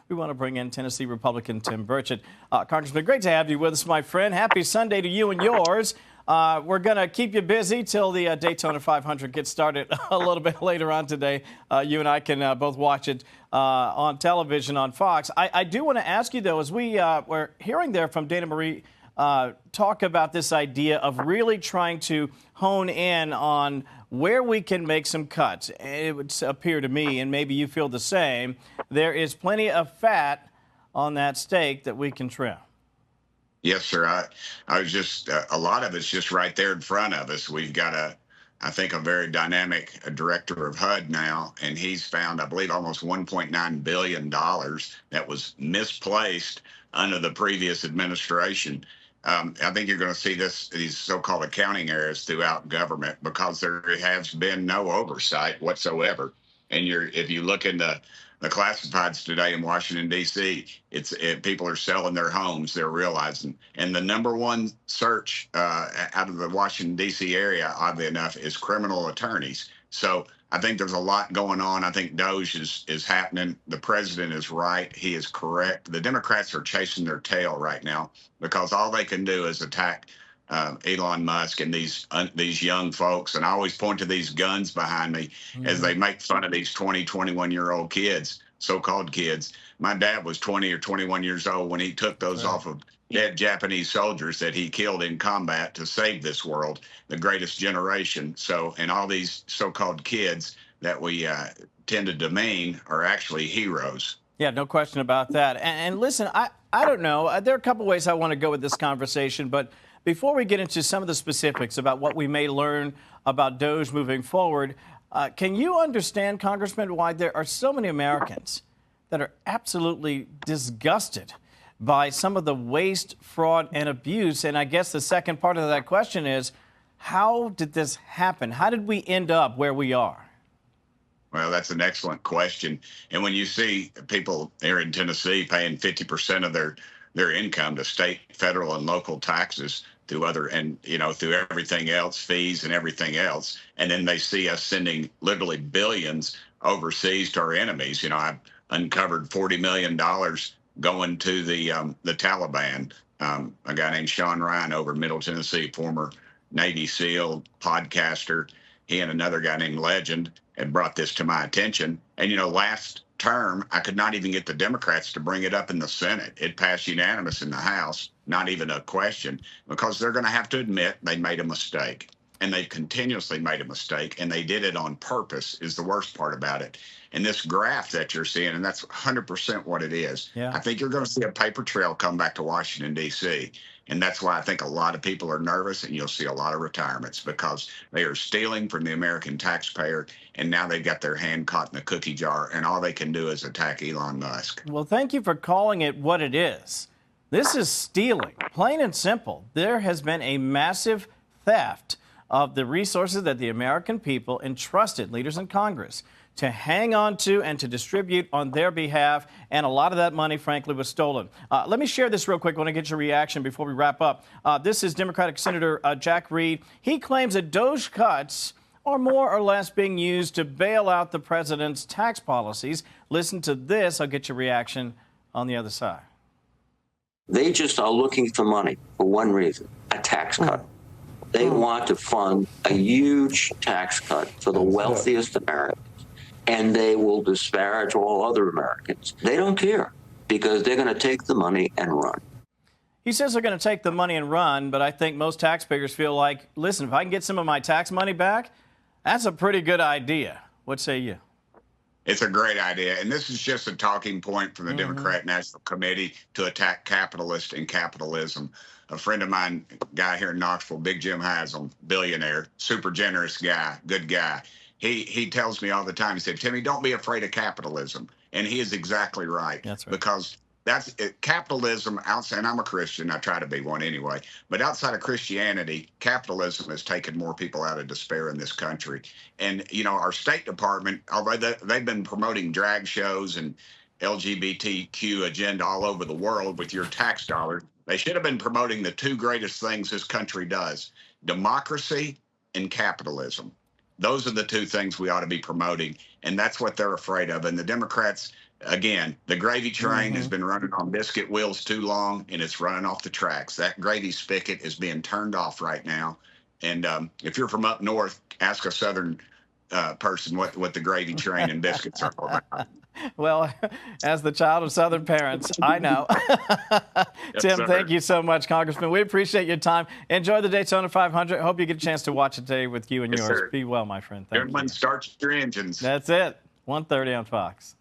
we want to bring in Tennessee Republican Tim Burchett. Congressman, great to have you with us, my friend. Happy Sunday to you and yours. We're going to keep you busy till the Daytona 500 gets started a little bit later on today. You and I can both watch it on television on Fox. I do want to ask you, though, as we're hearing there from Dana Marie talk about this idea of really trying to hone in on where we can make some cuts. It would appear to me, and maybe you feel the same, there is plenty of fat on that steak that we can trim. Yes, sir. I was just, a lot of it's just right there in front of us. We've got I think, a very dynamic director of HUD now, and he's found, I believe, almost $1.9 billion that was misplaced under the previous administration. I think you're going to see these so-called accounting errors throughout government because there has been no oversight whatsoever. And if you look into the classifieds today in Washington, D.C., people are selling their homes, they're realizing. And the number one search out of the Washington, D.C. area, oddly enough, is criminal attorneys. So I think there's a lot going on. I think DOGE is happening. The president is right. He is correct. The Democrats are chasing their tail right now because all they can do is attack Elon Musk and these young folks. And I always point to these guns behind me as they make fun of these 20, 21-year-old kids, so-called kids. My dad was 20 or 21 years old when he took those off of dead Japanese soldiers that he killed in combat to save this world, the greatest generation. So, and all these so-called kids that we tend to demean are actually heroes. Yeah, no question about that. And listen, I don't know. There are a couple ways I want to go with this conversation, but before we get into some of the specifics about what we may learn about DOGE moving forward, can you understand, Congressman, why there are so many Americans that are absolutely disgusted by some of the waste, fraud, and abuse? And I guess the second part of that question is, how did this happen? How did we end up where we are? Well, that's an excellent question. And when you see people here in Tennessee paying 50% of their income to state, federal, and local taxes through through everything else, fees and everything else, and then they see us sending literally billions overseas to our enemies. I've uncovered $40 million going to the Taliban. A guy named Sean Ryan over in Middle Tennessee, former Navy SEAL, podcaster, he and another guy named Legend had brought this to my attention. And, last term, I could not even get the Democrats to bring it up in the Senate. It passed unanimous in the House, not even a question, because they're going to have to admit they made a mistake. And they've continuously made a mistake, and they did it on purpose, is the worst part about it. And this graph that you're seeing, and that's 100% what it is. Yeah. I think you're going to see a paper trail come back to Washington, D.C., and that's why I think a lot of people are nervous, and you'll see a lot of retirements because they are stealing from the American taxpayer, and now they've got their hand caught in the cookie jar, and all they can do is attack Elon Musk. Well, thank you for calling it what it is. This is stealing, plain and simple. There has been a massive theft of the resources that the American people entrusted leaders in Congress to hang on to and to distribute on their behalf, and a lot of that money, frankly, was stolen. Let me share this real quick. I want to get your reaction before we wrap up. This is Democratic Senator Jack Reed. He claims that DOGE cuts are more or less being used to bail out the president's tax policies. Listen to this. I'll get your reaction on the other side. They just are looking for money for one reason, a tax cut. They want to fund a huge tax cut for the wealthiest Americans, and they will disparage all other Americans. They don't care because they're going to take the money and run. He says they're going to take the money and run, but I think most taxpayers feel like, listen, if I can get some of my tax money back, that's a pretty good idea. What say you? It's a great idea. And this is just a talking point from the Democrat National Committee to attack capitalists and capitalism. A friend of mine, guy here in Knoxville, Big Jim Haslam, billionaire, super generous guy, good guy. He tells me all the time, he said, Timmy, don't be afraid of capitalism. And he is exactly right. That's right. Because that's it, capitalism outside, and I'm a Christian, I try to be one anyway, but outside of Christianity, capitalism has taken more people out of despair in this country. And, our State Department, although they've been promoting drag shows and LGBTQ agenda all over the world with your tax dollars, they should have been promoting the two greatest things this country does, democracy and capitalism. Those are the two things we ought to be promoting, and that's what they're afraid of. And the Democrats again, the gravy train has been running on biscuit wheels too long, and it's running off the tracks. That gravy spigot is being turned off right now. And if you're from up north, ask a Southern person what the gravy train and biscuits are all about. Well, as the child of Southern parents, I know. Tim, thank you so much, Congressman. We appreciate your time. Enjoy the Daytona 500. Hope you get a chance to watch it today with you and yours. Sir. Be well, my friend. Thank Everyone you. start your engines. That's it. 1:30 on Fox.